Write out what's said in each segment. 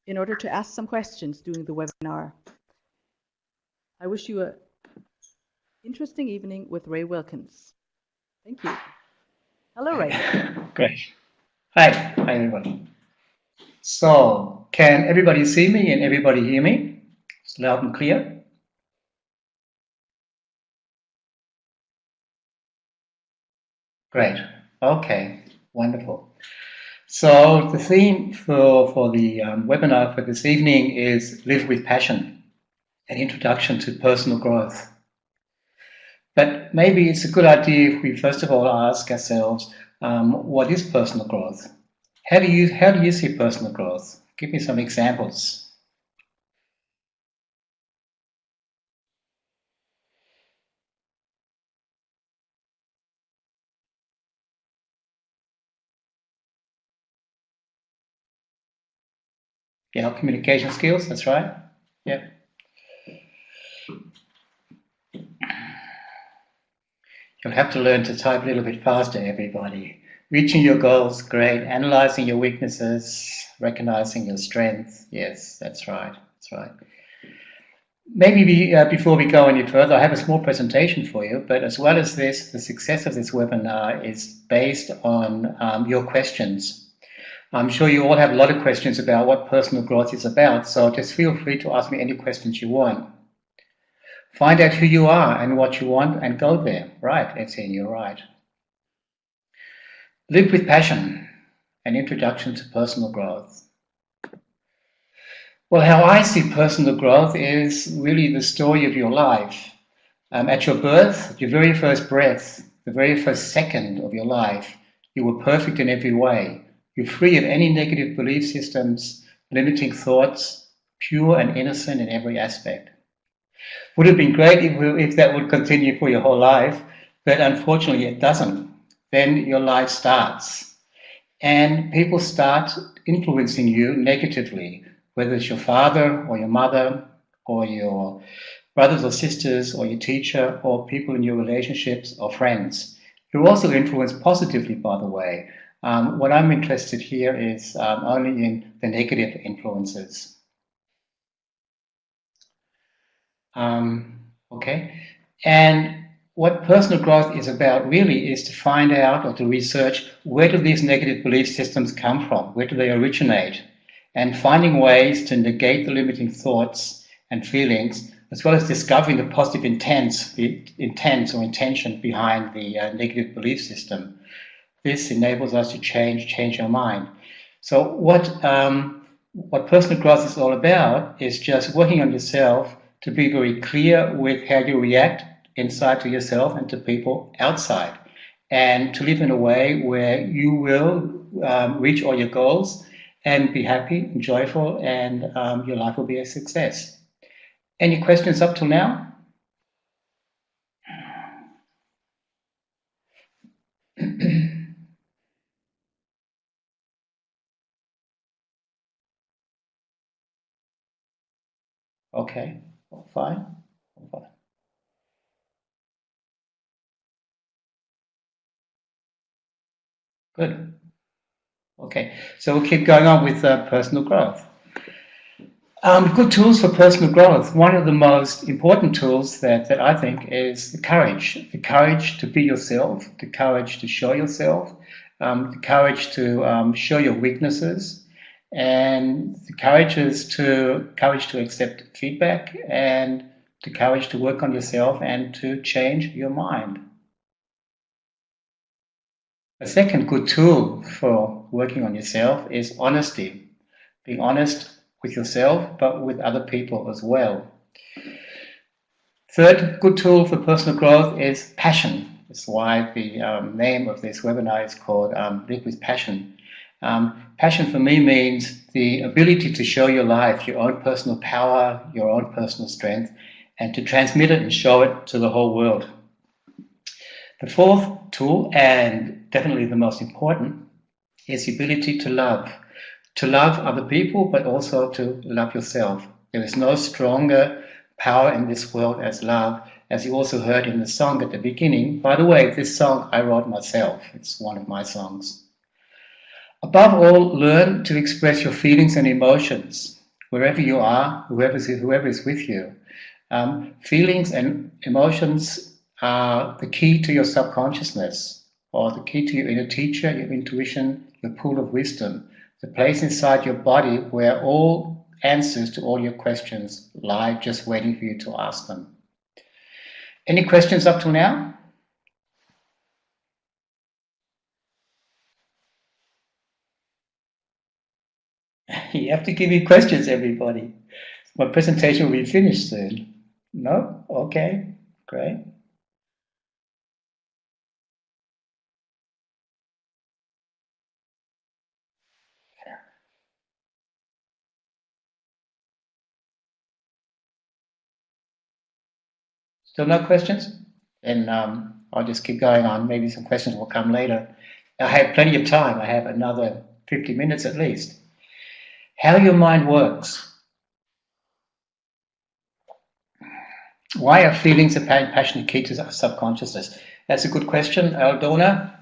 in order to ask some questions during the webinar. I wish you an interesting evening with Ray Wilkins. Thank you. Hello, Ray. Great. Hi everybody. So, can everybody see me and everybody hear me? It's loud and clear. Great. Okay. Wonderful. So the theme for the webinar for this evening is Live with Passion, an introduction to personal growth. But maybe it's a good idea if we first of all ask ourselves, what is personal growth? How do you see personal growth? Give me some examples. Yeah, communication skills, that's right. Yeah. You'll have to learn to type a little bit faster, everybody. Reaching your goals, great. Analyzing your weaknesses, recognizing your strengths. Yes, that's right. That's right. Maybe before we go any further, I have a small presentation for you, but as well as this, the success of this webinar is based on your questions. I'm sure you all have a lot of questions about what personal growth is about, so just feel free to ask me any questions you want. Find out who you are and what you want and go there. Right, Etienne, you're right. Live with passion, an introduction to personal growth. Well, how I see personal growth is really the story of your life. At your birth, your very first breath, the very first second of your life, you were perfect in every way. You're free of any negative belief systems, limiting thoughts, pure and innocent in every aspect. Would have been great if that would continue for your whole life, but unfortunately it doesn't. Then your life starts, and people start influencing you negatively, whether it's your father or your mother or your brothers or sisters or your teacher or people in your relationships or friends. You're also influenced positively, by the way. What I'm interested here is only in the negative influences. Okay, and what personal growth is about really is to find out or to research where do these negative belief systems come from, where do they originate, and finding ways to negate the limiting thoughts and feelings, as well as discovering the positive intent or intention behind the negative belief system. This enables us to change our mind. So what personal growth is all about is just working on yourself to be very clear with how you react inside to yourself and to people outside, and to live in a way where you will reach all your goals and be happy and joyful, and your life will be a success. Any questions up till now? Okay, fine. Good. Okay, so we'll keep going on with personal growth. Good tools for personal growth. One of the most important tools that I think is the courage to be yourself, the courage to show yourself, the courage to show your weaknesses, and the courage to accept feedback, and the courage to work on yourself and to change your mind. A second good tool for working on yourself is honesty. Being honest with yourself, but with other people as well. Third good tool for personal growth is passion. That's why the name of this webinar is called Live with Passion. Passion for me means the ability to show your life, your own personal power, your own personal strength, and to transmit it and show it to the whole world. The fourth tool, and definitely the most important, is the ability to love. To love other people, but also to love yourself. There is no stronger power in this world as love, as you also heard in the song at the beginning. By the way, this song I wrote myself. It's one of my songs. Above all, learn to express your feelings and emotions. wherever you are, whoever is with you. Feelings and emotions are the key to your subconsciousness, or the key to your inner teacher, your intuition, your pool of wisdom, the place inside your body where all answers to all your questions lie, just waiting for you to ask them. Any questions up till now? You have to give me questions, everybody. My presentation will be finished soon. No? Okay, great. Still no questions? Then I'll just keep going on. Maybe some questions will come later. I have plenty of time. I have another 50 minutes at least. How your mind works. Why are feelings and passion key to subconsciousness? That's a good question, Aldona.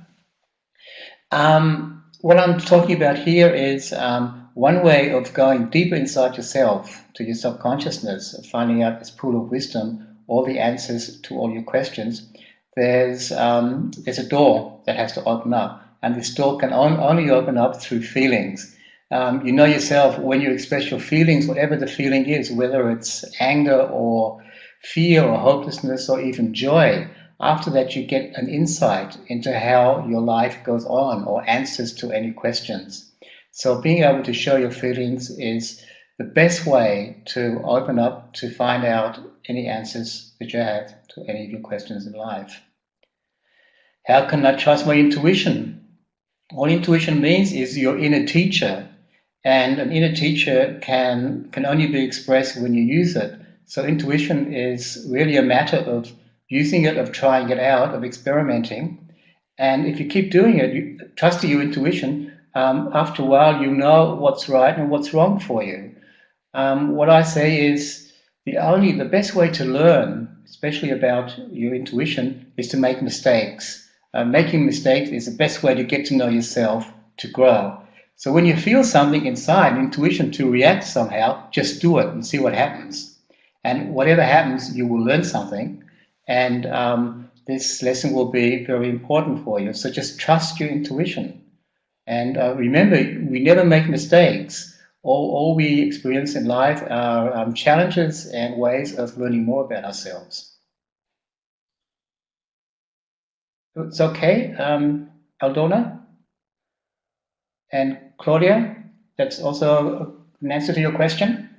What I'm talking about here is one way of going deeper inside yourself, to your subconsciousness, and finding out this pool of wisdom, all the answers to all your questions. There's a door that has to open up, and this door can only open up through feelings. You know yourself when you express your feelings, whatever the feeling is, whether it's anger or fear or hopelessness or even joy. After that, you get an insight into how your life goes on, or answers to any questions. So being able to show your feelings is the best way to open up, to find out any answers that you have to any of your questions in life. How can I trust my intuition? What intuition means is your inner teacher, and an inner teacher can only be expressed when you use it. So intuition is really a matter of using it, of trying it out, of experimenting. And if you keep doing it, trusting your intuition, after a while you know what's right and what's wrong for you. What I say is the best way to learn, especially about your intuition, is to make mistakes. Making mistakes is the best way to get to know yourself, to grow. So when you feel something inside, intuition to react somehow, just do it and see what happens. And whatever happens, you will learn something. And this lesson will be very important for you. So just trust your intuition. And remember, we never make mistakes. All we experience in life are challenges and ways of learning more about ourselves. It's okay, Aldona and Claudia, that's also an answer to your question.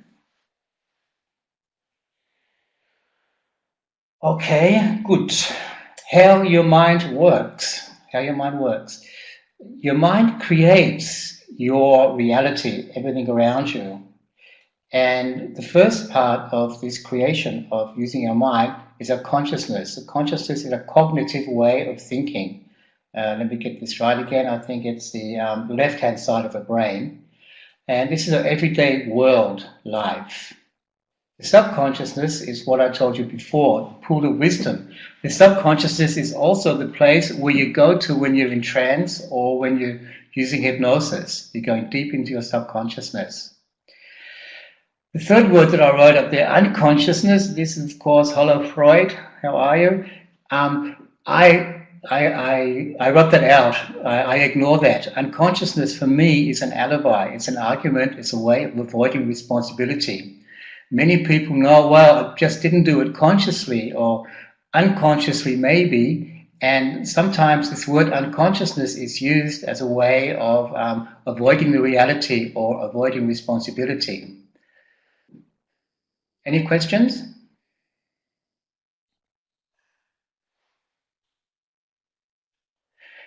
Okay, good. How your mind works. Your mind creates your reality, everything around you. And the first part of this creation of using our mind is our consciousness. The consciousness is a cognitive way of thinking. Let me get this right again. I think it's the left-hand side of the brain. And this is our everyday world life. The subconsciousness is what I told you before, the pool of wisdom. The subconsciousness is also the place where you go to when you're in trance or when you're using hypnosis. You're going deep into your subconsciousness. The third word that I wrote up there, unconsciousness. This is, of course, Hello Freud. How are you? I wrote that out. I ignore that. Unconsciousness for me is an alibi. It's an argument. It's a way of avoiding responsibility. Many people know, well, I just didn't do it consciously or unconsciously maybe, and sometimes this word unconsciousness is used as a way of avoiding the reality or avoiding responsibility. Any questions?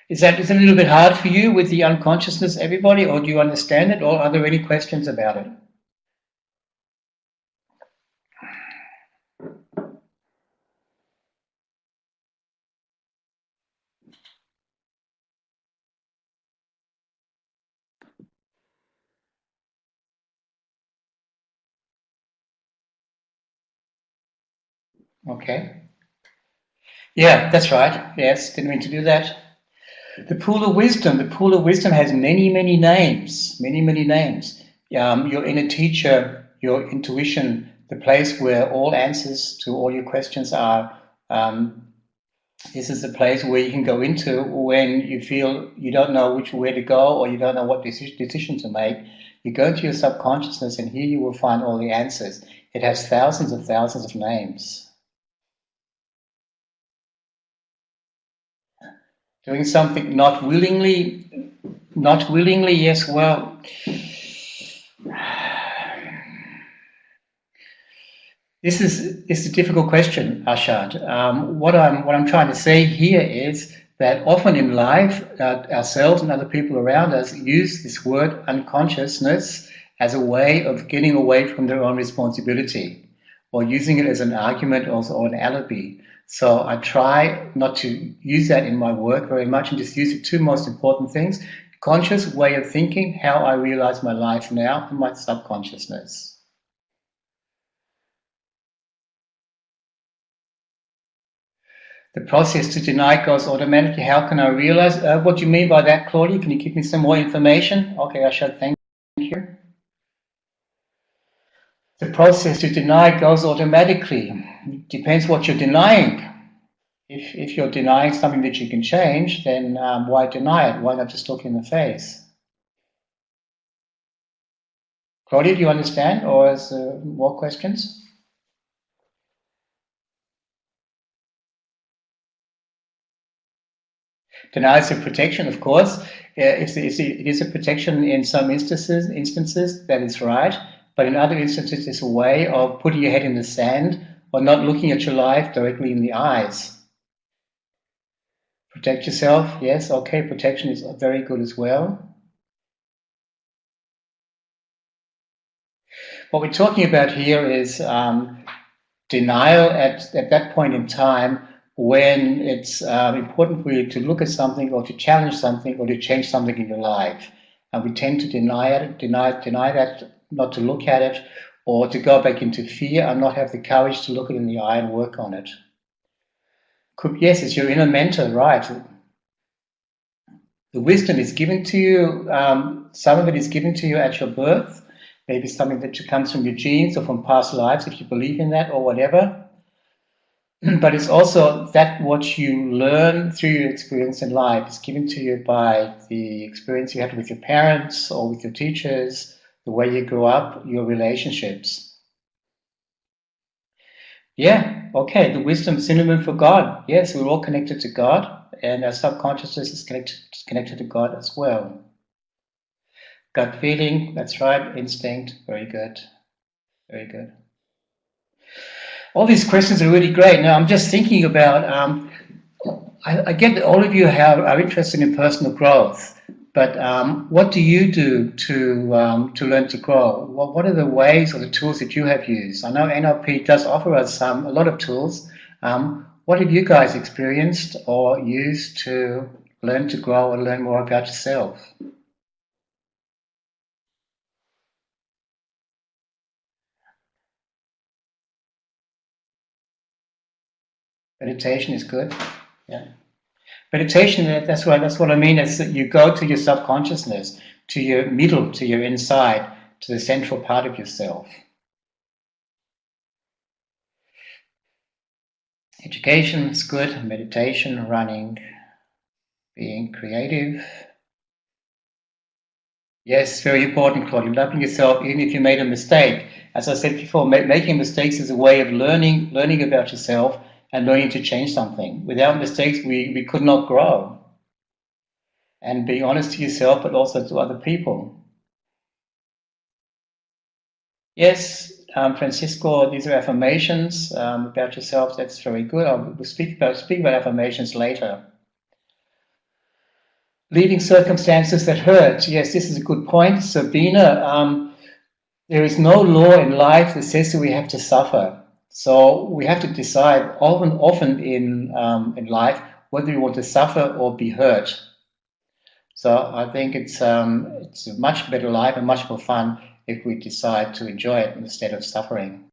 Is it a little bit hard for you with the unconsciousness, everybody, or do you understand it, or are there any questions about it? Okay. Yeah, that's right. Yes, didn't mean to do that. The pool of wisdom has many, many names, many, many names. Your inner teacher, your intuition, the place where all answers to all your questions are. This is the place where you can go into when you feel you don't know where to go, or you don't know what decision to make. You go into your subconsciousness, and here you will find all the answers. It has thousands of names. Doing something not willingly, yes, well, this is a difficult question, Ashad. What I'm trying to say here is that often in life, ourselves and other people around us use this word unconsciousness as a way of getting away from their own responsibility, or using it as an argument or an alibi. So I try not to use that in my work very much, and just use the two most important things: conscious way of thinking, how I realize my life now, and my subconsciousness. The process to deny goes automatically. How can I realize? What do you mean by that, Claudia? Can you give me some more information? Okay, Ashad, thank you. The process to deny goes automatically. Depends what you're denying. If you're denying something that you can change, then why deny it? Why not just look in the face? Claudia, do you understand, or is more questions? Denial is a protection, of course. It is a protection in some instances, that is right. But in other instances, it's a way of putting your head in the sand, or not looking at your life directly in the eyes. Protect yourself, yes, okay, protection is very good as well. What we're talking about here is denial at that point in time, when it's important for you to look at something, or to challenge something, or to change something in your life. And we tend to deny that, not to look at it, or to go back into fear and not have the courage to look it in the eye and work on it. Yes, it's your inner mentor, right? The wisdom is given to you. Some of it is given to you at your birth. Maybe something that comes from your genes or from past lives, if you believe in that, or whatever. But it's also that what you learn through your experience in life is given to you by the experience you had with your parents or with your teachers, the way you grew up, your relationships. Yeah, okay, the wisdom synonym for God. Yes, we're all connected to God, and our subconsciousness is connected to God as well. Gut feeling, that's right, instinct, very good, very good. All these questions are really great. Now, I'm just thinking about, I get that all of you are interested in personal growth, but what do you do to learn to grow? What are the ways or the tools that you have used? I know NLP does offer us a lot of tools. What have you guys experienced or used to learn to grow and learn more about yourself? Meditation is good. Yeah. Meditation, that's what I mean. Is that you go to your subconsciousness, to your middle, to your inside, to the central part of yourself. Education is good. Meditation, running, being creative. Yes, very important, Claudia. Loving yourself, even if you made a mistake. As I said before, making mistakes is a way of learning about yourself and learning to change something. Without mistakes, we could not grow. And being honest to yourself, but also to other people. Yes, Francisco, these are affirmations about yourself. That's very good. We'll speak about affirmations later. Leaving circumstances that hurt. Yes, this is a good point. Sabina, there is no law in life that says that we have to suffer. So we have to decide often in life whether we want to suffer or be hurt. So I think it's a much better life and much more fun if we decide to enjoy it instead of suffering.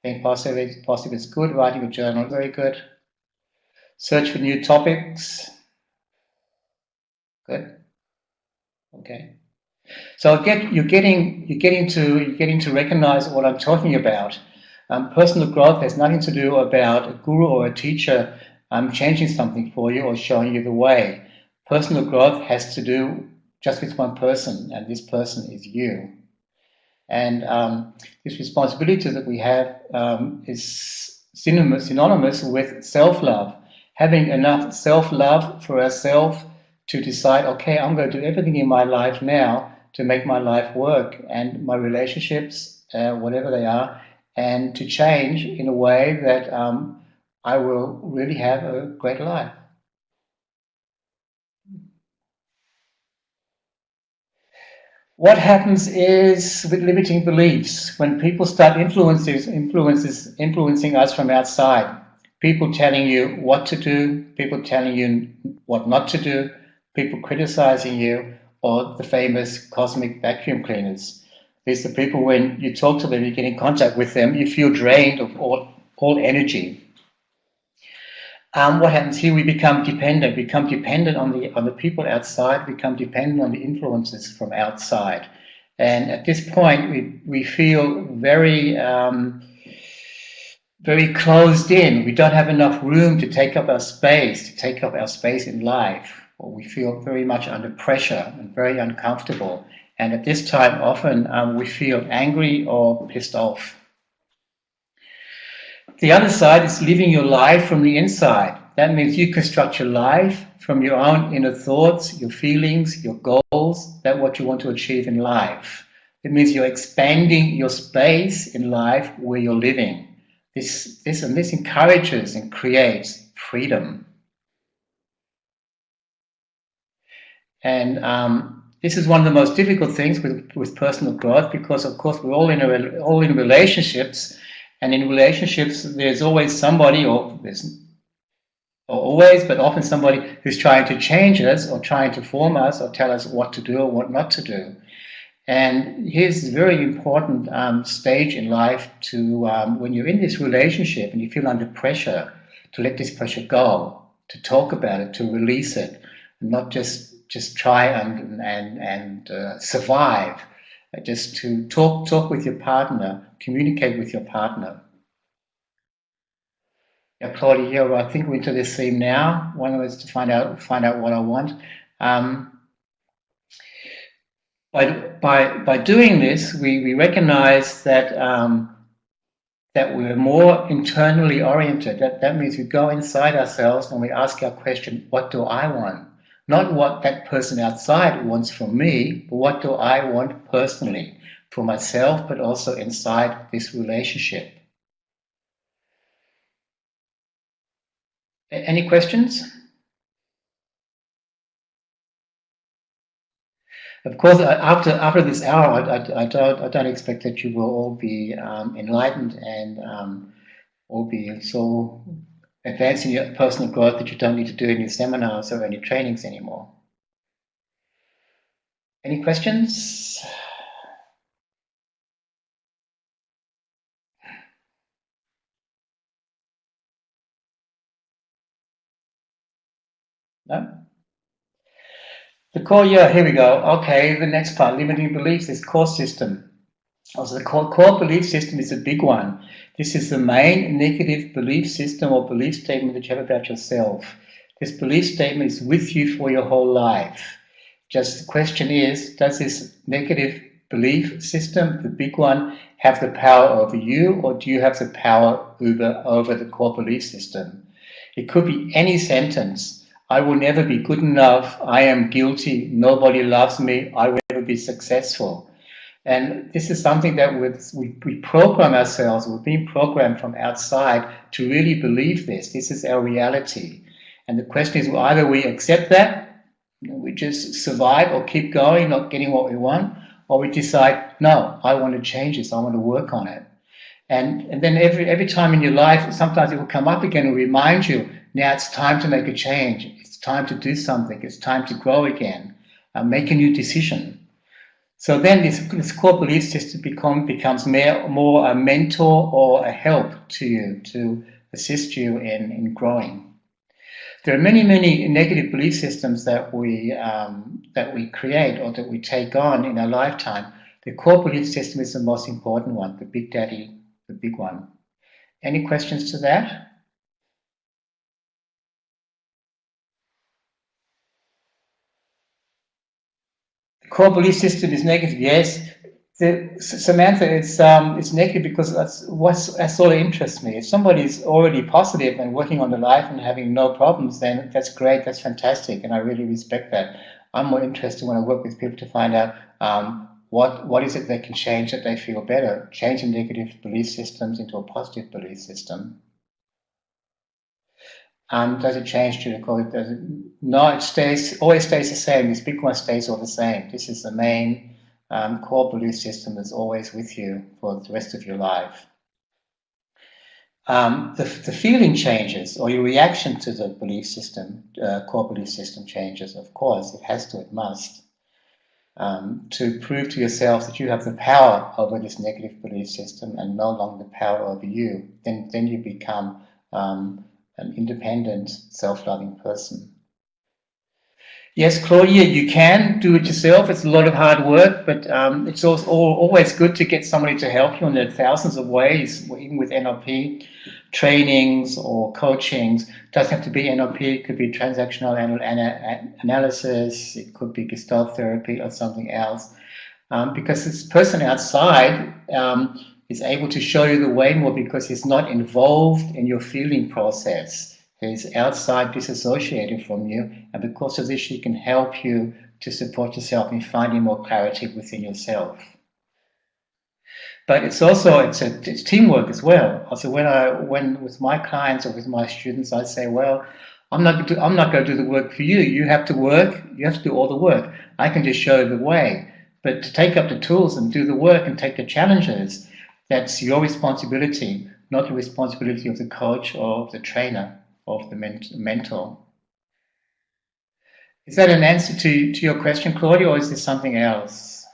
Think positive is good. Writing a journal, very good. Search for new topics. Good. Okay. So again, you're getting to recognize what I'm talking about. Personal growth has nothing to do about a guru or a teacher changing something for you or showing you the way. Personal growth has to do just with one person, and this person is you. And this responsibility that we have is synonymous with self-love. Having enough self-love for ourselves to decide, okay, I'm going to do everything in my life now to make my life work and my relationships, whatever they are, and to change in a way that I will really have a great life. What happens is with limiting beliefs, when people start influencing us from outside, people telling you what to do, people telling you what not to do, people criticizing you, or the famous cosmic vacuum cleaners. These are people, when you talk to them, you get in contact with them, you feel drained of all energy. What happens here? We become dependent. On the people outside. Become dependent on the influences from outside. And at this point, we feel very very closed in. We don't have enough room to take up our space in life. Or we feel very much under pressure and very uncomfortable. And at this time, often we feel angry or pissed off. The other side is living your life from the inside. That means you construct your life from your own inner thoughts, your feelings, your goals, that's what you want to achieve in life. It means you're expanding your space in life where you're living. This encourages and creates freedom. And this is one of the most difficult things with personal growth, because of course we're all in relationships. And in relationships, there's always somebody, but often somebody who's trying to change us or trying to form us or tell us what to do or what not to do. And here's a very important stage in life to, when you're in this relationship and you feel under pressure, to let this pressure go, to talk about it, to release it, and not just try and survive. Just to talk with your partner, communicate with your partner. Yeah, Claudia, here I think we're into this theme now. One was to find out what I want. By doing this, we recognize that that we're more internally oriented. That means we go inside ourselves and we ask our question: what do I want? Not what that person outside wants from me, but what do I want personally for myself, but also inside this relationship. Any questions? Of course, after this hour, I don't expect that you will all be enlightened and all be so advancing your personal growth that you don't need to do any seminars or any trainings anymore. Any questions? No? The core, yeah, here we go. Okay, the next part, limiting beliefs, is core system. Also, the core belief system is a big one. This is the main negative belief system or belief statement that you have about yourself. This belief statement is with you for your whole life. Just the question is, does this negative belief system, the big one, have the power over you, or do you have the power over the core belief system? It could be any sentence. I will never be good enough. I am guilty. Nobody loves me. I will never be successful. And this is something that we program ourselves. We're being programmed from outside to really believe this. This is our reality. And the question is, either we accept that, we just survive or keep going, not getting what we want, or we decide, no, I want to change this. I want to work on it. And then every time in your life, sometimes it will come up again and remind you, now it's time to make a change. It's time to do something. It's time to grow again. Make a new decision. So then this core belief system becomes more a mentor or a help to you, to assist you in growing. There are many, many negative belief systems that we create or that we take on in our lifetime. The core belief system is the most important one, the big daddy, the big one. Any questions to that? The core belief system is negative, yes. Samantha, it's negative because that's what sort of interests me. If somebody's already positive and working on their life and having no problems, then that's great, that's fantastic, and I really respect that. I'm more interested when I work with people to find out what is it they can change that they feel better, change a negative belief systems into a positive belief system. Does it change to the core? No, it always stays the same. This big one stays all the same. This is the main core belief system that's always with you for the rest of your life. The feeling changes, or your reaction to the belief system, core belief system changes, of course. It has to, it must. To prove to yourself that you have the power over this negative belief system and no longer the power over you, then you become an independent, self-loving person. Yes, Claudia, you can do it yourself. It's a lot of hard work, but it's also always good to get somebody to help you. And there are thousands of ways, even with NLP trainings or coachings. It doesn't have to be NLP. It could be transactional analysis. It could be Gestalt therapy or something else. Because this person outside is able to show you the way more because he's not involved in your feeling process. He's outside, disassociated from you, and because of this, she can help you to support yourself in finding more clarity within yourself. But it's teamwork as well. Also, when with my clients or with my students, I say, well, I'm not going to do the work for you. You have to work. You have to do all the work. I can just show you the way. But to take up the tools and do the work and take the challenges, that's your responsibility, not the responsibility of the coach or of the trainer, of the mentor. Is that an answer to your question, Claudia, or is there something else?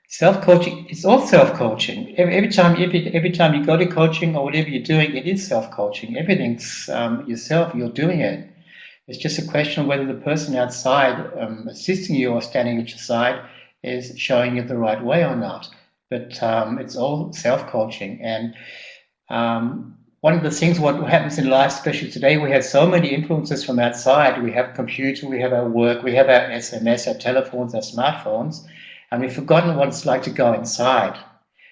Self-coaching, it's all self-coaching. Every time you go to coaching or whatever you're doing, it is self-coaching. Everything's yourself, you're doing it. It's just a question of whether the person outside assisting you or standing at your side is showing you the right way or not. But it's all self-coaching. And one of the things, what happens in life, especially today, we have so many influences from outside. We have computer, we have our work, we have our SMS, our telephones, our smartphones. And we've forgotten what it's like to go inside.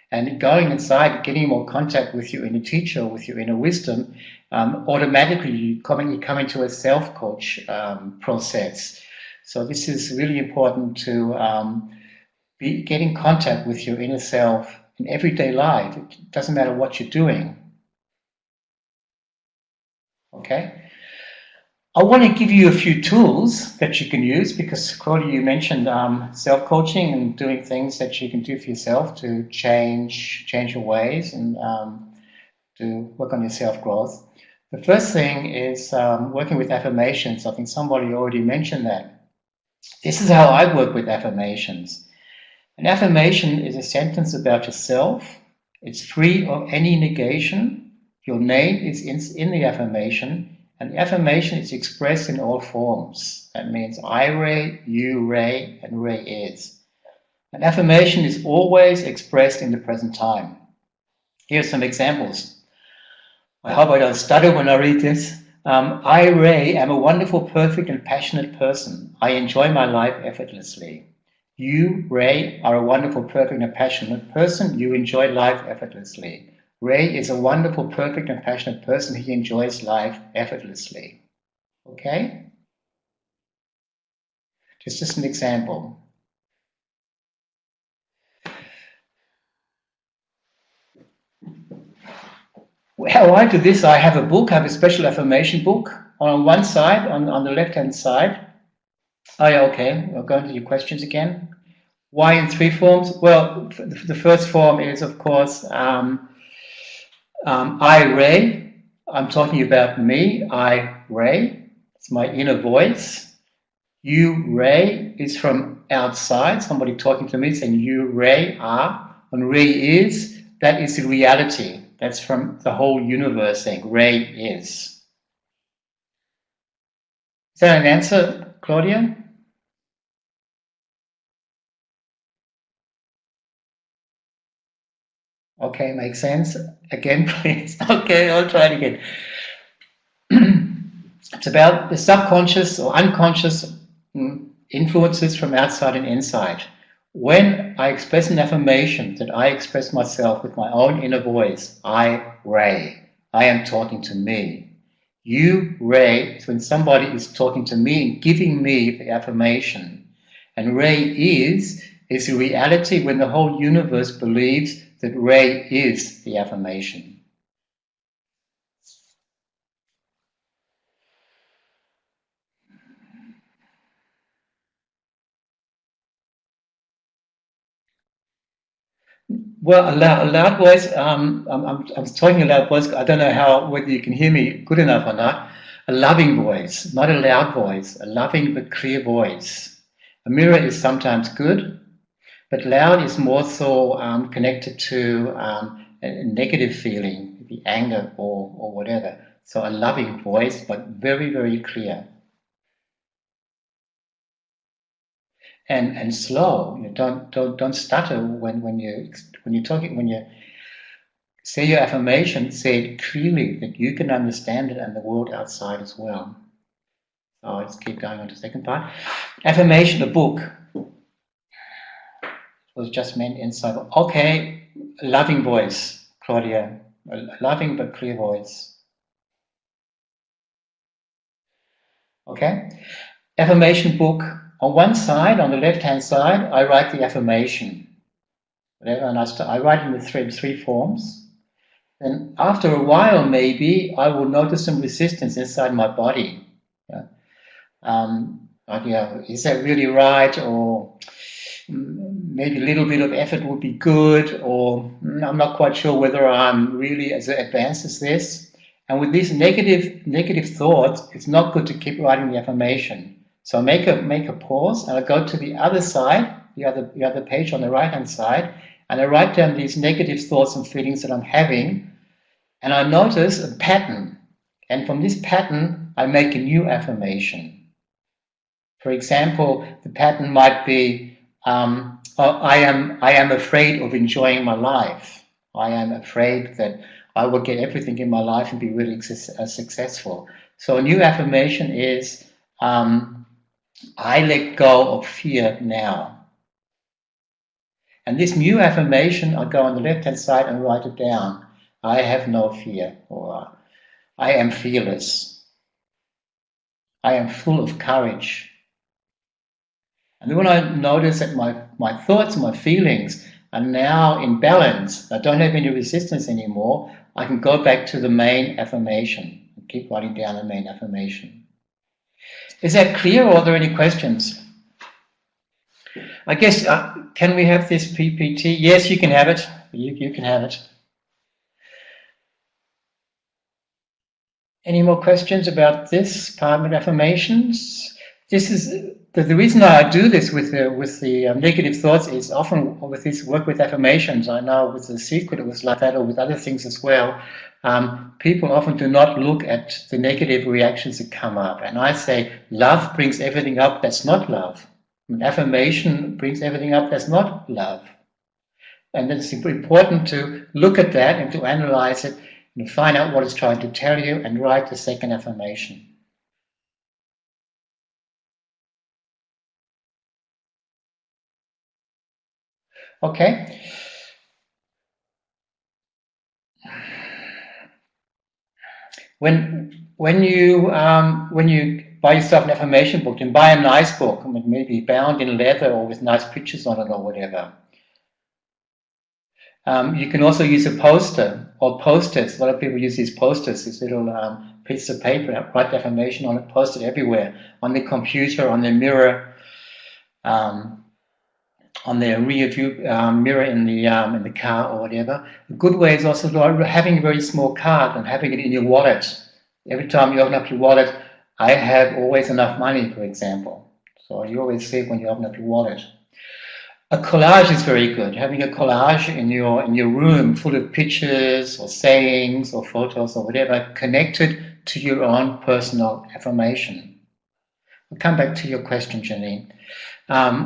And going inside, getting more contact with your inner teacher, with your inner wisdom, automatically you come into a self-coach process. So this is really important to get in contact with your inner self in everyday life. It doesn't matter what you're doing. Okay? I want to give you a few tools that you can use because, Claudia, you mentioned self-coaching and doing things that you can do for yourself to change your ways and to work on your self-growth. The first thing is working with affirmations. I think somebody already mentioned that. This is how I work with affirmations. An affirmation is a sentence about yourself. It's free of any negation. Your name is in the affirmation. And the affirmation is expressed in all forms. That means I, Ray, you, Ray, and Ray is. An affirmation is always expressed in the present time. Here are some examples. I hope I don't stutter when I read this. I, Ray, am a wonderful, perfect, and passionate person. I enjoy my life effortlessly. You, Ray, are a wonderful, perfect, and passionate person. You enjoy life effortlessly. Ray is a wonderful, perfect, and passionate person. He enjoys life effortlessly. Okay? Just an example. How I do this, I have a book, I have a special affirmation book. On one side, on the left-hand side. Oh yeah, okay, I'll go into your questions again. Why in 3 forms? Well, the first form is, of course, I, Ray. I'm talking about me, I, Ray. It's my inner voice. You, Ray, is from outside, somebody talking to me saying, you, Ray, are. And Ray is, that is the reality. That's from the whole universe saying, Ray is. Is that an answer, Claudia? Okay, makes sense. Again, please. Okay, I'll try it again. It's about the subconscious or unconscious influences from outside and inside. When I express an affirmation that I express myself with my own inner voice, I, Ray, I am talking to me. You, Ray, is when somebody is talking to me and giving me the affirmation. And Ray is the reality when the whole universe believes that Ray is the affirmation. Well, a loud voice, I'm talking a loud voice, I don't know whether you can hear me good enough or not. A loving voice, not a loud voice, a loving but clear voice. A mirror is sometimes good, but loud is more so connected to a negative feeling, the anger or whatever. So a loving voice, but very, very clear. And slow. You don't stutter when you're talking, when you say your affirmation, say it clearly that you can understand it and the world outside as well. So let's keep going on to the second part. Affirmation, the book. It was just meant inside. Okay, loving voice, Claudia. A loving but clear voice. Okay? Affirmation book. On one side, on the left-hand side, I write the affirmation. Whatever, and I write in the three forms. And after a while, maybe, I will notice some resistance inside my body. Yeah. Is that really right? Or maybe a little bit of effort would be good, or I'm not quite sure whether I'm really as advanced as this. And with these negative thoughts, it's not good to keep writing the affirmation. So make a pause, and I go to the other side, the other page on the right-hand side, and I write down these negative thoughts and feelings that I'm having, and I notice a pattern. And from this pattern, I make a new affirmation. For example, the pattern might be, I am afraid of enjoying my life. I am afraid that I will get everything in my life and be really successful. So a new affirmation is, I let go of fear now. And this new affirmation, I go on the left-hand side and write it down. I have no fear, or I am fearless. I am full of courage. And then when I notice that my thoughts, my feelings are now in balance, I don't have any resistance anymore, I can go back to the main affirmation and keep writing down the main affirmation. Is that clear, or are there any questions? I guess, can we have this PPT? Yes, you can have it. You can have it. Any more questions about this part of affirmations? This is the reason I do this with the negative thoughts is often with this work with affirmations. I know with The Secret it was like that, or with other things as well. People often do not look at the negative reactions that come up. And I say, love brings everything up that's not love. And affirmation brings everything up that's not love. And it's important to look at that and to analyze it and find out what it's trying to tell you and write the second affirmation. Okay. When you buy yourself an affirmation book, and buy a nice book, I mean, maybe bound in leather or with nice pictures on it or whatever. You can also use a poster or posters. A lot of people use these posters, these little pieces of paper, write the affirmation on it, post it everywhere, on the computer, on the mirror, on their rear view mirror in the car or whatever. A good way is also having a very small card and having it in your wallet. Every time you open up your wallet, I have always enough money, for example. So you always save when you open up your wallet. A collage is very good. Having a collage in your room full of pictures or sayings or photos or whatever connected to your own personal affirmation. I'll come back to your question, Janine.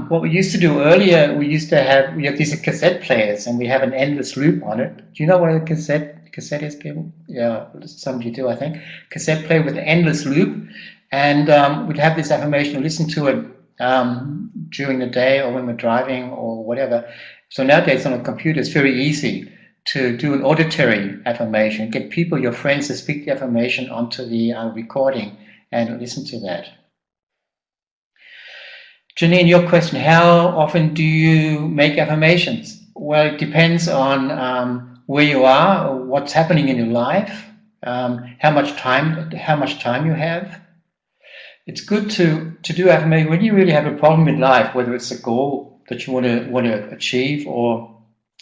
What we used to do earlier, we have these cassette players and we have an endless loop on it. Do you know what a cassette is, people? Yeah, some of you do, I think. Cassette player with an endless loop, and we'd have this affirmation, listen to it during the day or when we're driving or whatever. So nowadays on a computer, it's very easy to do an auditory affirmation, get people, your friends, to speak the affirmation onto the recording and listen to that. Janine, your question, how often do you make affirmations? Well, it depends on where you are, or what's happening in your life, how much time you have. It's good to do affirmation when you really have a problem in life, whether it's a goal that you want to achieve or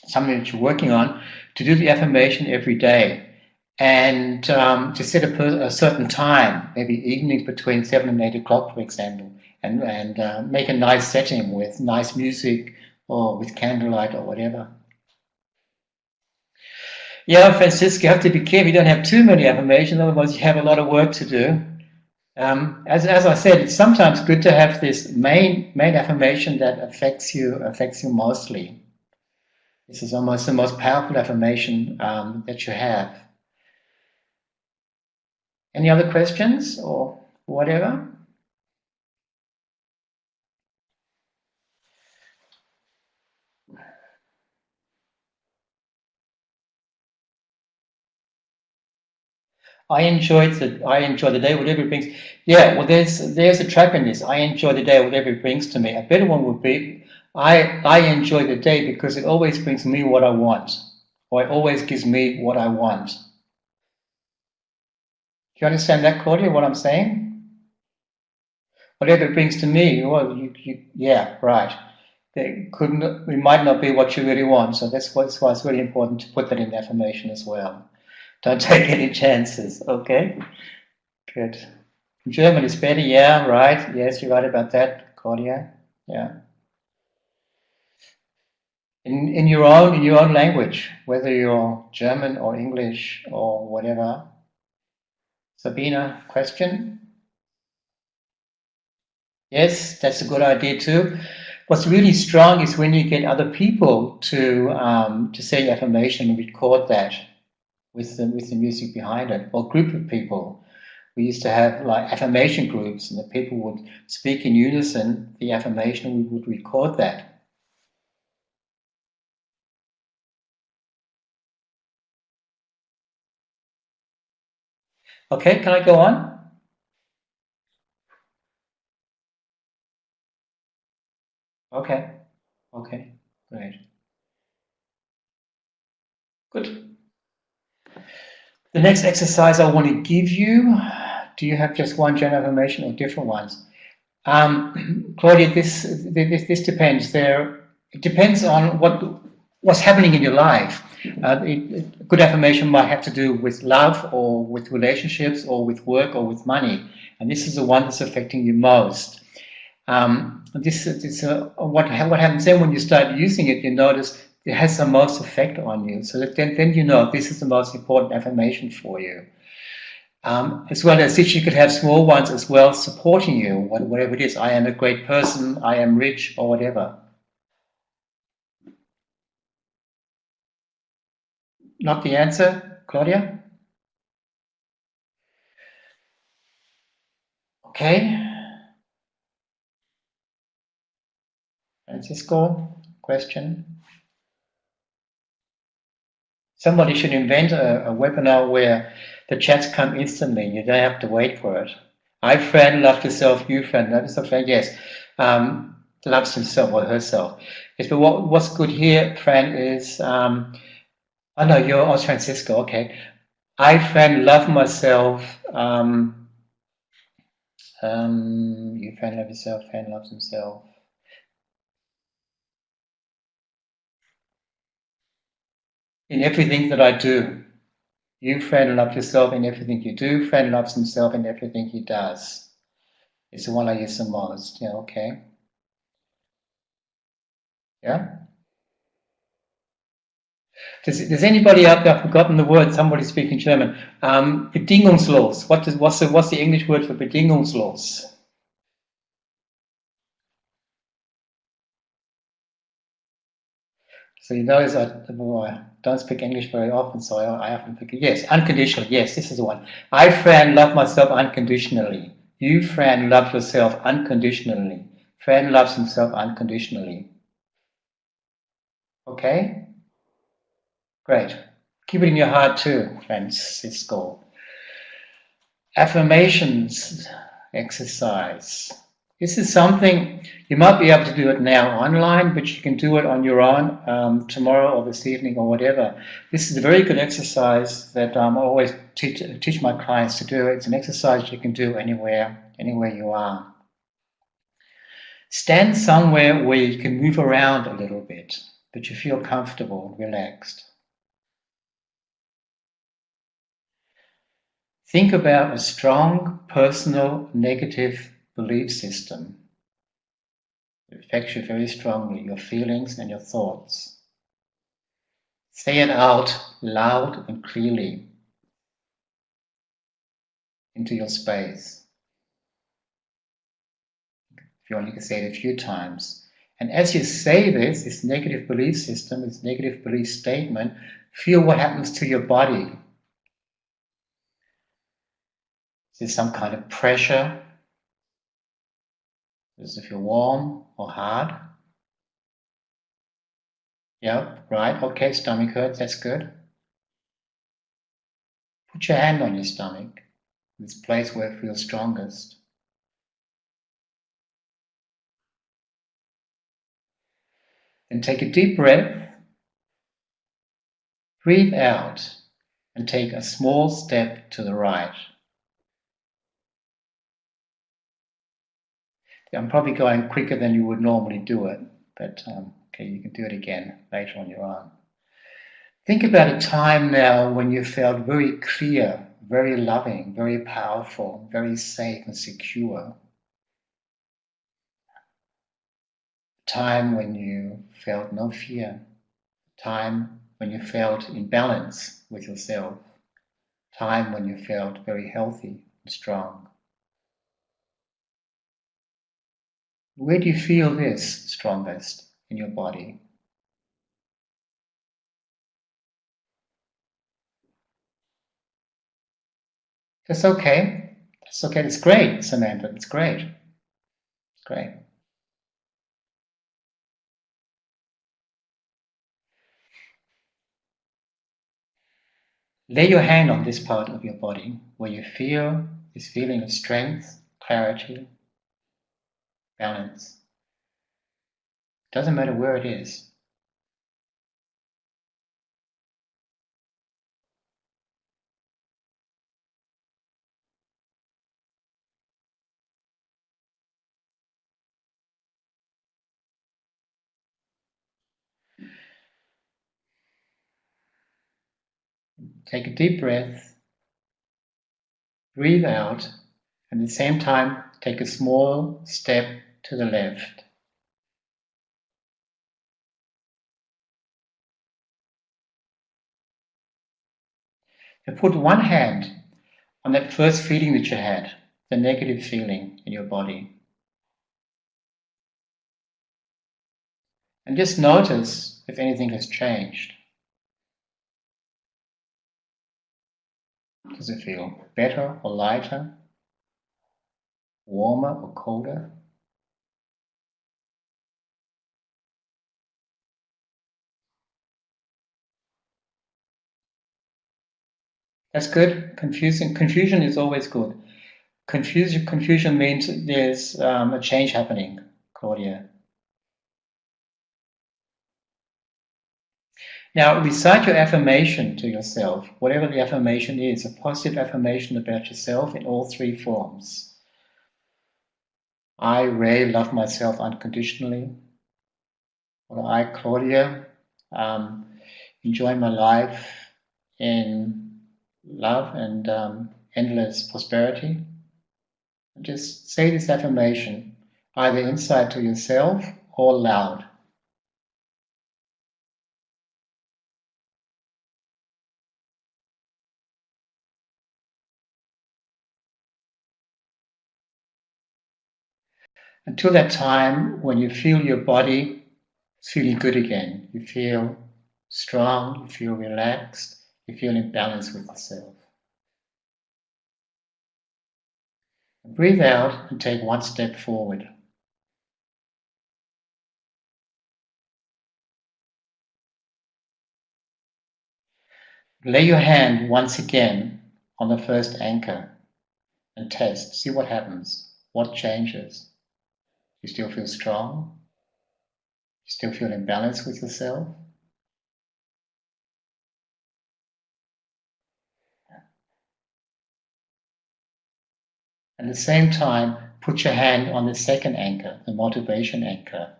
something that you're working on, to do the affirmation every day and to set a certain time, maybe evenings between 7 and 8 o'clock, for example, and make a nice setting with nice music or with candlelight or whatever. Yeah, Francisco, you have to be careful. You don't have too many affirmations, otherwise you have a lot of work to do. As I said, it's sometimes good to have this main affirmation that affects you mostly. This is almost the most powerful affirmation that you have. Any other questions or whatever? I enjoy the day, whatever it brings. Yeah, well, there's a trap in this. I enjoy the day, whatever it brings to me. A better one would be, I enjoy the day because it always brings me what I want, or it always gives me what I want. Do you understand that, Claudia, what I'm saying? Whatever it brings to me, well, yeah, right. It might not be what you really want, so that's why it's really important to put that in the affirmation as well. Don't take any chances, okay? Good. German is better, yeah, right. Yes, you're right about that, Claudia. Yeah. In your own language, whether you're German or English or whatever. Sabina, question? Yes, that's a good idea too. What's really strong is when you get other people to say affirmation and record that with the music behind it, or group of people. We used to have like affirmation groups, and the people would speak in unison the affirmation. We would record that. Okay, can I go on? Okay, great. Good. The next exercise I want to give you, do you have just one general affirmation or different ones? Claudia, this depends. It depends on what's happening in your life. A good affirmation might have to do with love or with relationships or with work or with money, and this is the one that's affecting you most. What happens then when you start using it, you notice it has the most effect on you. So that then you know this is the most important affirmation for you. As well as if you could have small ones as well supporting you, whatever it is. I am a great person, I am rich, or whatever. Not the answer, Claudia? Okay. Francisco, question? Somebody should invent a webinar where the chats come instantly. You don't have to wait for it. I friend, love yourself, you friend, love yourself, yes. Loves himself or herself. Yes, but what's good here, friend, is, oh no, you're Francisco, okay. I friend, love myself, you friend, love yourself, friend loves himself. in everything that I do. You, friend, love yourself in everything you do. Friend loves himself in everything he does. It's the one I use the most. Yeah, okay. Yeah? Does anybody out there, I've forgotten the word, somebody speaking German, Bedingungslos. What's the English word for Bedingungslos? So you notice I don't speak English very often, so I often forget. Yes, unconditional. Yes, this is the one. I, Fran, love myself unconditionally. You, Fran, love yourself unconditionally. Fran loves himself unconditionally. Okay? Great. Keep it in your heart too, Francisco. Affirmations exercise. This is something you might be able to do it now online, but you can do it on your own tomorrow or this evening or whatever. This is a very good exercise that I always teach my clients to do. It's an exercise you can do anywhere you are. Stand somewhere where you can move around a little bit, but you feel comfortable, relaxed. Think about a strong, personal, negative belief system. It affects you very strongly, your feelings and your thoughts. Say it out loud and clearly into your space. If you want, you can say it a few times. And as you say this negative belief system, this negative belief statement, feel what happens to your body. Is there some kind of pressure? Does it feel warm or hard? Yeah, right, okay, stomach hurts, that's good. Put your hand on your stomach, this place where it feels strongest. Then take a deep breath, breathe out, and take a small step to the right. I'm probably going quicker than you would normally do it, but okay, you can do it again later on your own. Think about a time now when you felt very clear, very loving, very powerful, very safe and secure. A time when you felt no fear. A time when you felt in balance with yourself. A time when you felt very healthy and strong. Where do you feel this strongest in your body? That's okay. That's okay. It's great, Samantha. It's great. It's great. Lay your hand on this part of your body where you feel this feeling of strength, clarity, balance. Doesn't matter where it is. Take a deep breath, breathe out, and at the same time take a small step to the left. And put one hand on that first feeling that you had, the negative feeling in your body. And just notice if anything has changed. Does it feel better or lighter? Warmer or colder? That's good. Confusion is always good. Confusion means there's a change happening, Claudia. Now, recite your affirmation to yourself, whatever the affirmation is, a positive affirmation about yourself in all three forms. I, Ray, love myself unconditionally. Or I, Claudia, enjoy my life in love and endless prosperity. And just say this affirmation, either inside to yourself or loud. Until that time when you feel your body feeling good again, you feel strong, you feel relaxed, you feel in balance with yourself. Breathe out and take one step forward. Lay your hand once again on the first anchor and test. See what happens. What changes? You still feel strong? You still feel in balance with yourself? At the same time, put your hand on the second anchor, the motivation anchor.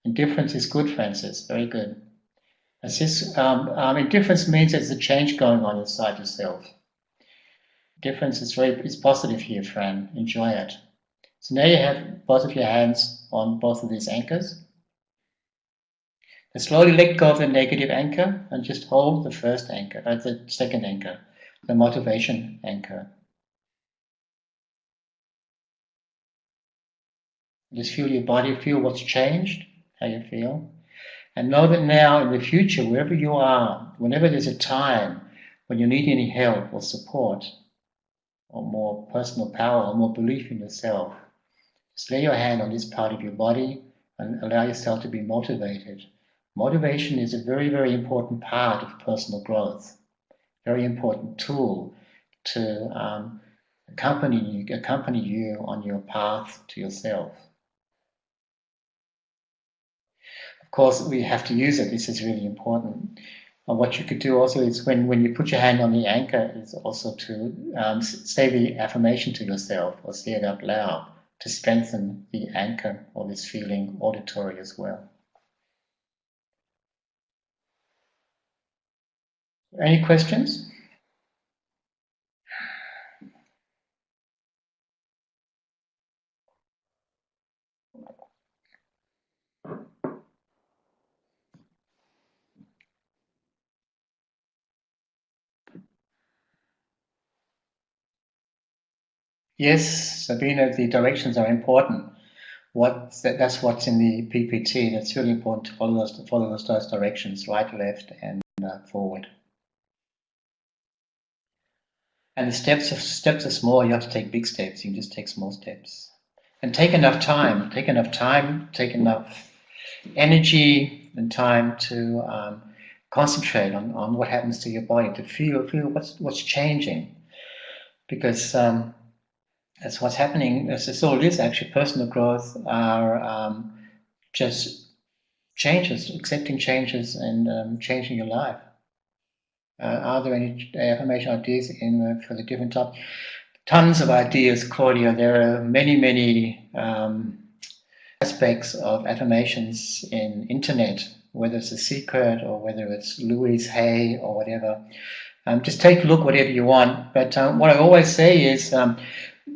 Indifference is good, Francis. Very good. Indifference means there's a change going on inside yourself. Difference is positive here, Fran. Enjoy it. So now you have both of your hands on both of these anchors. And slowly let go of the negative anchor and just hold the first anchor, the second anchor, the motivation anchor. Just feel your body, feel what's changed, how you feel. And know that now in the future, wherever you are, whenever there's a time when you need any help or support, or more personal power, or more belief in yourself, just lay your hand on this part of your body and allow yourself to be motivated. Motivation is a very, very important part of personal growth, very important tool to accompany you on your path to yourself. Of course, we have to use it. This is really important. And what you could do also is when you put your hand on the anchor is also to say the affirmation to yourself or say it out loud to strengthen the anchor or this feeling auditory as well. Any questions? Yes, Sabina, the directions are important. That's what's in the PPT. That's really important to follow those directions, right, left, and forward. And the steps are small. You have to take big steps. You can just take small steps. And take enough time. Take enough energy and time to concentrate on what happens to your body, to feel what's changing. Because that's what's happening. That's all it is actually. Personal growth are just changes, accepting changes and changing your life. Are there any affirmation ideas for the different topics? Tons of ideas, Claudia. There are many aspects of affirmations in internet, whether it's The Secret or whether it's Louise Hay or whatever. Just take a look, whatever you want. But what I always say is,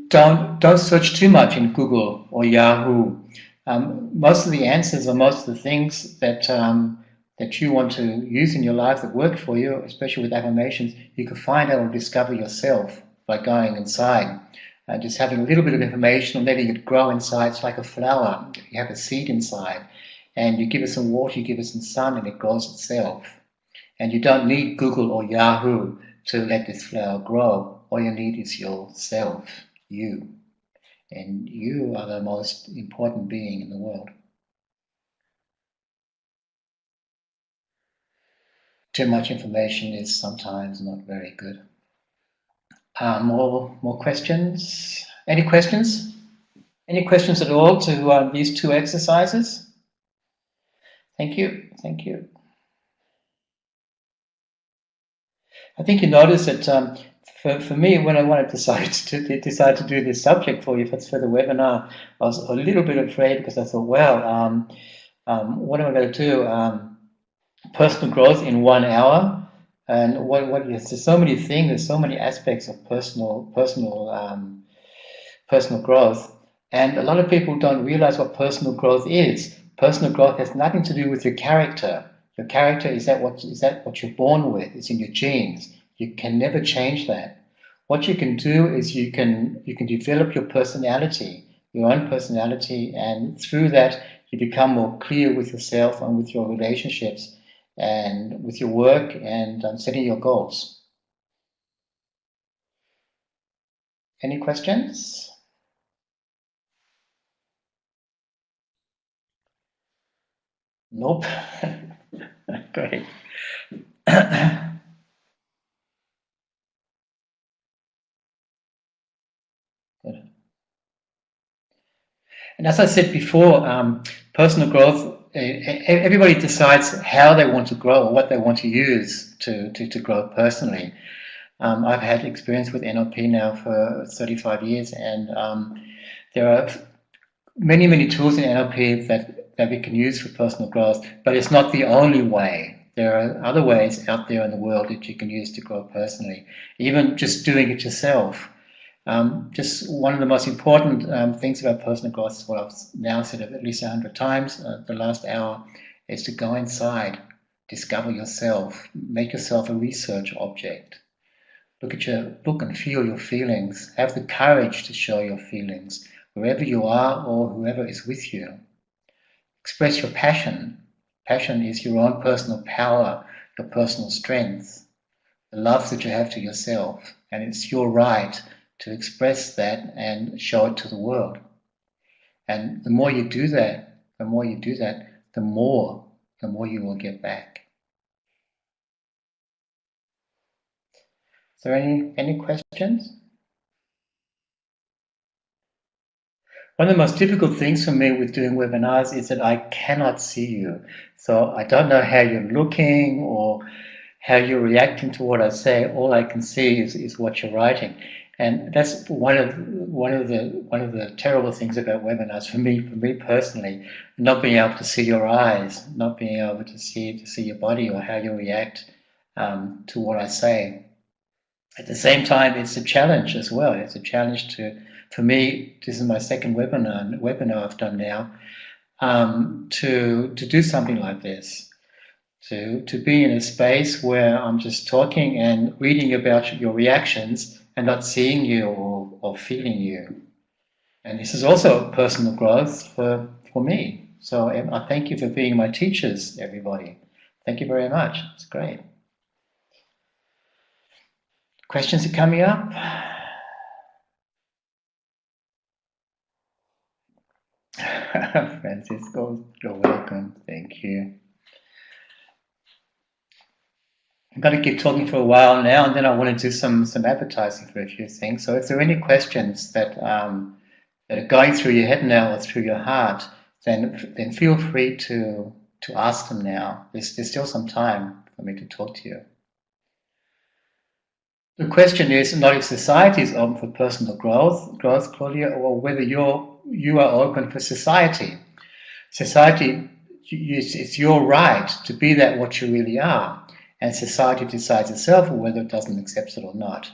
don't search too much in Google or Yahoo. Most of the answers or most of the things that you want to use in your life that work for you, especially with affirmations, you can find out or discover yourself by going inside. Just having a little bit of information and letting it grow inside. It's like a flower. You have a seed inside and you give it some water, you give it some sun and it grows itself. And you don't need Google or Yahoo to let this flower grow. All you need is yourself, you. And you are the most important being in the world. Too much information is sometimes not very good. More questions? Any questions? Any questions at all to these two exercises? Thank you. Thank you. I think you notice that for me, when I decide to do this subject for you, for the webinar, I was a little bit afraid because I thought, well, what am I going to do? personal growth in 1 hour. And there's so many things, there's so many aspects of personal growth. And a lot of people don't realize what personal growth is. Personal growth has nothing to do with your character. Your character is that what you're born with. It's in your genes. You can never change that. What you can do is you can develop your personality, your own personality, and through that you become more clear with yourself and with your relationships and with your work and setting your goals. Any questions? Nope. Great. Good. And as I said before, personal growth, everybody decides how they want to grow or what they want to use to grow personally. I've had experience with NLP now for 35 years, and there are many, many tools in NLP that we can use for personal growth, but it's not the only way. There are other ways out there in the world that you can use to grow personally, even just doing it yourself. Just one of the most important things about personal growth is what I've now said at least 100 times, the last hour, is to go inside, discover yourself, make yourself a research object. Look and feel your feelings. Have the courage to show your feelings, wherever you are or whoever is with you. Express your passion. Passion is your own personal power, your personal strength, the love that you have to yourself, and it's your right to express that and show it to the world. And the more you do that, the more you will get back. Is there any questions? One of the most difficult things for me with doing webinars is that I cannot see you. So I don't know how you're looking or how you're reacting to what I say. All I can see is what you're writing. And that's one of the terrible things about webinars for me personally, not being able to see your eyes, not being able to see your body or how you react to what I say. At the same time, it's a challenge as well. It's a challenge for me. This is my second webinar I've done now, to do something like this, to be in a space where I'm just talking and reading about your reactions and not seeing you or feeling you. And this is also personal growth for me. So I thank you for being my teachers, everybody. Thank you very much. It's great. Questions are coming up. Francisco, you're welcome. Thank you. I'm going to keep talking for a while now, and then I want to do some advertising for a few things. So if there are any questions that are going through your head now or through your heart, then feel free to ask them now. There's still some time for me to talk to you. The question is not if society is open for personal growth, Claudia, or whether you are open for society. Society, it's your right to be that what you really are, and society decides itself whether it doesn't accept it or not.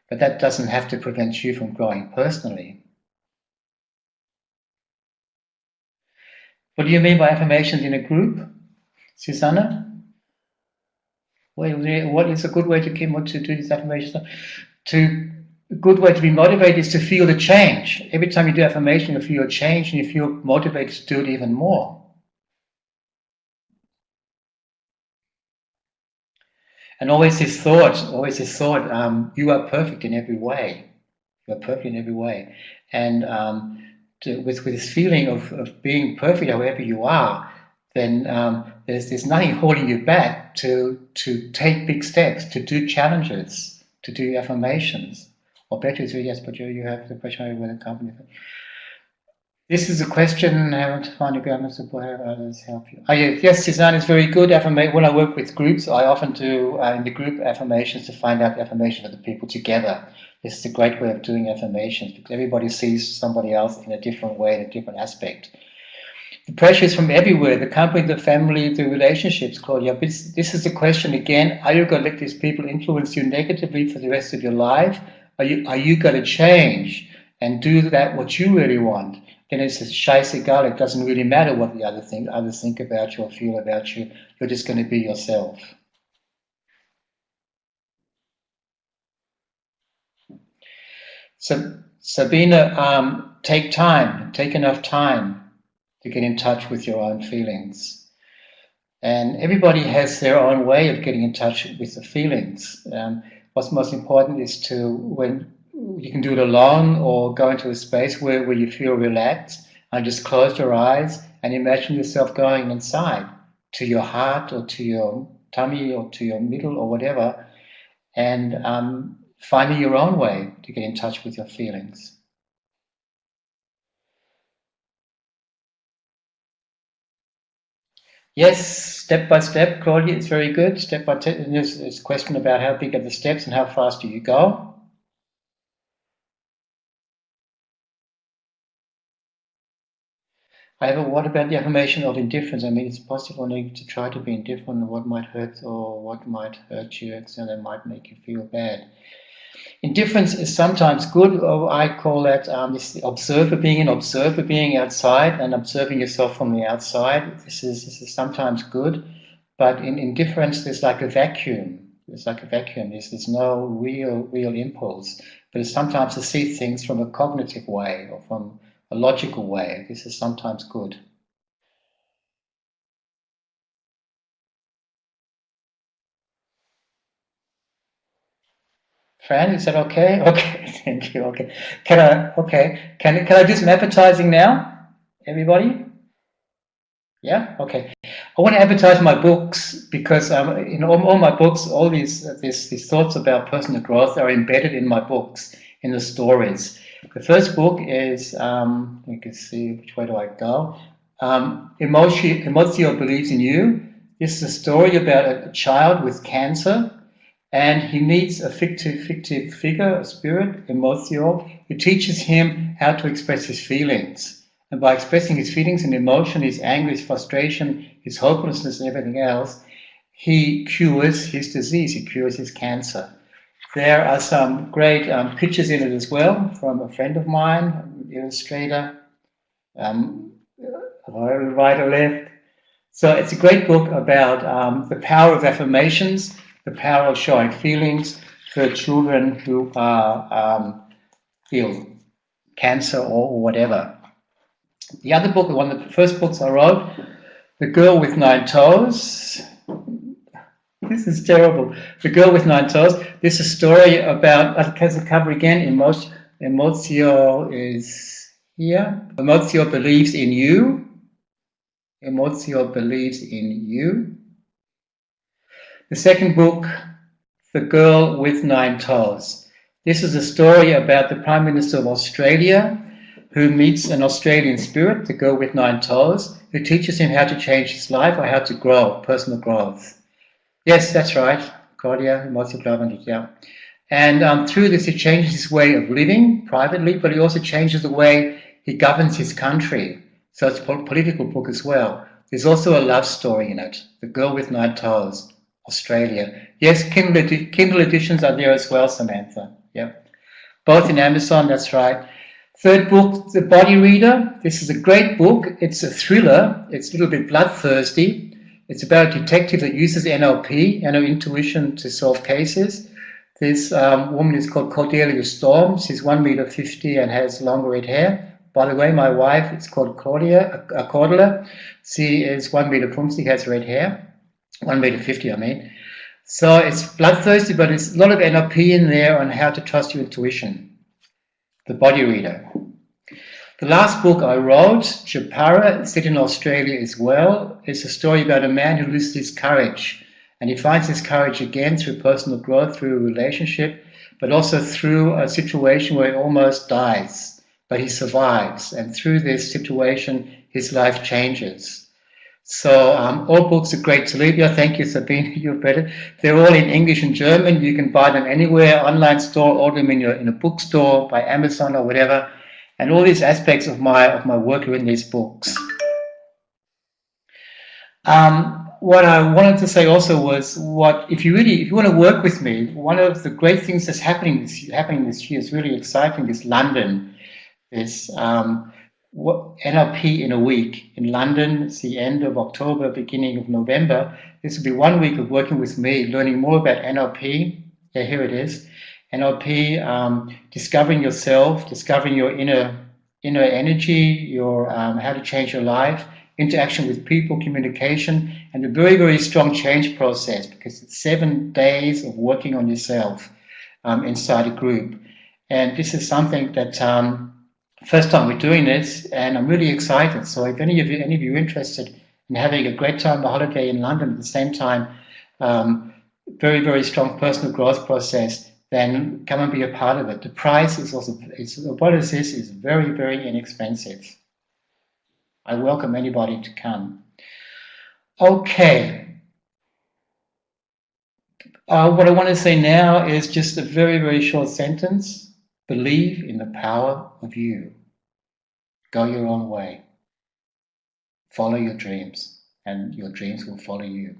But that doesn't have to prevent you from growing personally. What do you mean by affirmations in a group, Susanna? What is a good way to do these affirmations? A good way to be motivated is to feel the change. Every time you do affirmation, you feel a change and you feel motivated to do it even more. And always this thought, you are perfect in every way. You are perfect in every way. And with this feeling of being perfect however you are, then there's nothing holding you back to take big steps, to do challenges, to do affirmations. Or better to yes, but you have the question with the company. This is a question, how to find a government support, how others help you. Yes, Suzanne is very good. When I work with groups, I often do in the group affirmations to find out the affirmation of the people together. This is a great way of doing affirmations because everybody sees somebody else in a different way, in a different aspect. The pressure is from everywhere, the company, the family, the relationships, Claudia. But this is the question again, are you going to let these people influence you negatively for the rest of your life? Are you going to change and do that what you really want? Then it's scheißegal, it doesn't really matter what the others think about you or feel about you. You're just going to be yourself. So Sabina, take enough time to get in touch with your own feelings. And everybody has their own way of getting in touch with the feelings. What's most important is when you can do it alone or go into a space where you feel relaxed and just close your eyes and imagine yourself going inside to your heart or to your tummy or to your middle or whatever, and finding your own way to get in touch with your feelings. Yes, step by step, Claudia, it's very good. Step by step, and there's a question about how big are the steps and how fast do you go. However, what about the affirmation of indifference? I mean, it's possible to try to be indifferent on what might hurt you, and that might make you feel bad. Indifference is sometimes good, or I call that this observer, being outside and observing yourself from the outside. This is sometimes good, but in indifference there's like a vacuum. There's no real impulse. But it's sometimes to see things from a cognitive way or from a logical way. This is sometimes good. Fran, is that okay? Okay, thank you. Okay, can I do some advertising now? Everybody? Yeah. Okay. I want to advertise my books because in all my books, all these thoughts about personal growth are embedded in my books, in the stories. The first book is you can see which way do I go. Emozio Believes in You. This is a story about a child with cancer. And he meets a fictive figure, a spirit, Emozio, who teaches him how to express his feelings. And by expressing his feelings and emotion, his anger, his frustration, his hopelessness, and everything else, he cures his disease, he cures his cancer. There are some great pictures in it as well from a friend of mine, an illustrator, right or left. So it's a great book about the power of affirmations, the power of showing feelings for children who feel cancer or whatever. The other book, one of the first books I wrote, The Girl with 9 Toes. This is terrible. The Girl with 9 Toes. This is a story about, has the cover again, Emozio is here. Emozio Believes in You. Emozio Believes in You. The second book, The Girl with 9 Toes. This is a story about the Prime Minister of Australia who meets an Australian spirit, the girl with 9 toes, who teaches him how to change his life or how to grow, personal growth. Yes, that's right, Claudia, yeah. And through this, he changes his way of living privately, but he also changes the way he governs his country. So it's a political book as well. There's also a love story in it, The Girl with 9 Toes. Australia. Yes, Kindle editions are there as well, Samantha. Yeah, both in Amazon, that's right. Third book, The Body Reader. This is a great book. It's a thriller. It's a little bit bloodthirsty. It's about a detective that uses NLP, intuition, to solve cases. This woman is called Cordelia Storm. She's 1.50 meters and has long red hair. By the way, my wife is called Cordula. She is 1.50 meters, has red hair. 1.50 meters, I mean. So it's bloodthirsty, but it's a lot of NLP in there on how to trust your intuition. The Body Reader. The last book I wrote, Chapara, set in Australia as well, is a story about a man who loses his courage. And he finds his courage again through personal growth, through a relationship, but also through a situation where he almost dies, but he survives. And through this situation, his life changes. So all books are great to leave you. Thank you, Sabine. You're better. They're all in English and German. You can buy them anywhere, online store, order them in a bookstore, by Amazon or whatever. And all these aspects of my work are in these books. What I wanted to say also was, if you want to work with me, one of the great things that's happening this year is really exciting. Is London, this NLP in a week in London. It's the end of October, beginning of November. This will be 1 week of working with me, learning more about NLP. Yeah, here it is. NLP, discovering yourself, discovering your inner energy, your how to change your life, interaction with people, communication, and a very, very strong change process, because it's 7 days of working on yourself inside a group. And this is something that first time we're doing this, and I'm really excited. So if any of you are interested in having a great time, a holiday in London at the same time, very, very strong personal growth process, then come and be a part of it. The price is also, what it is very, very inexpensive. I welcome anybody to come. Okay. What I want to say now is just a very, very short sentence. Believe in the power of you. Go your own way. Follow your dreams, and your dreams will follow you.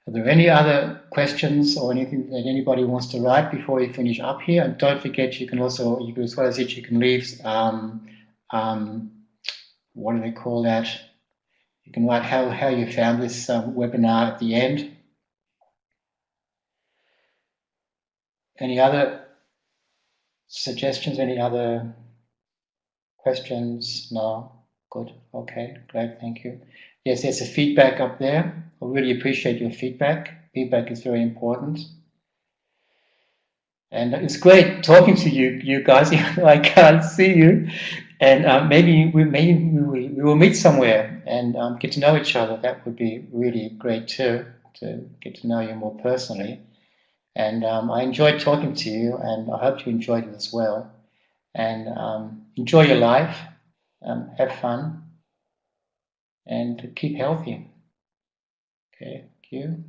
Are there any other questions or anything that anybody wants to write before we finish up here? And don't forget, you can also, as well as it, you can leave, what do they call that? You can write how you found this webinar at the end. Any other suggestions? Any other questions? No? Good. Okay, great. Thank you. Yes, there's a feedback up there. I really appreciate your feedback. Feedback is very important. And it's great talking to you guys. I can't see you. And maybe we will meet somewhere and get to know each other. That would be really great too, to get to know you more personally. And I enjoyed talking to you, and I hope you enjoyed it as well. And enjoy your life, have fun, and keep healthy. Okay, thank you.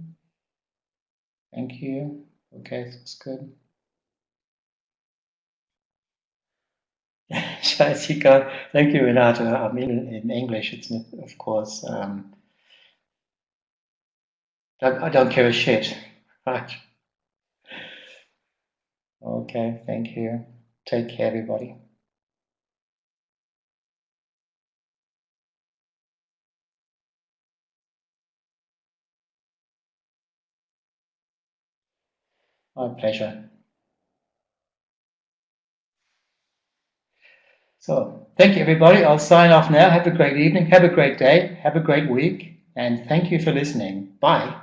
Thank you. Okay, that's good. Jessica, thank you, Renata. I mean, in English, it's not, of course. I don't care a shit. Right. Okay, thank you. Take care, everybody. My pleasure. So, thank you, everybody. I'll sign off now. Have a great evening. Have a great day. Have a great week. And thank you for listening. Bye.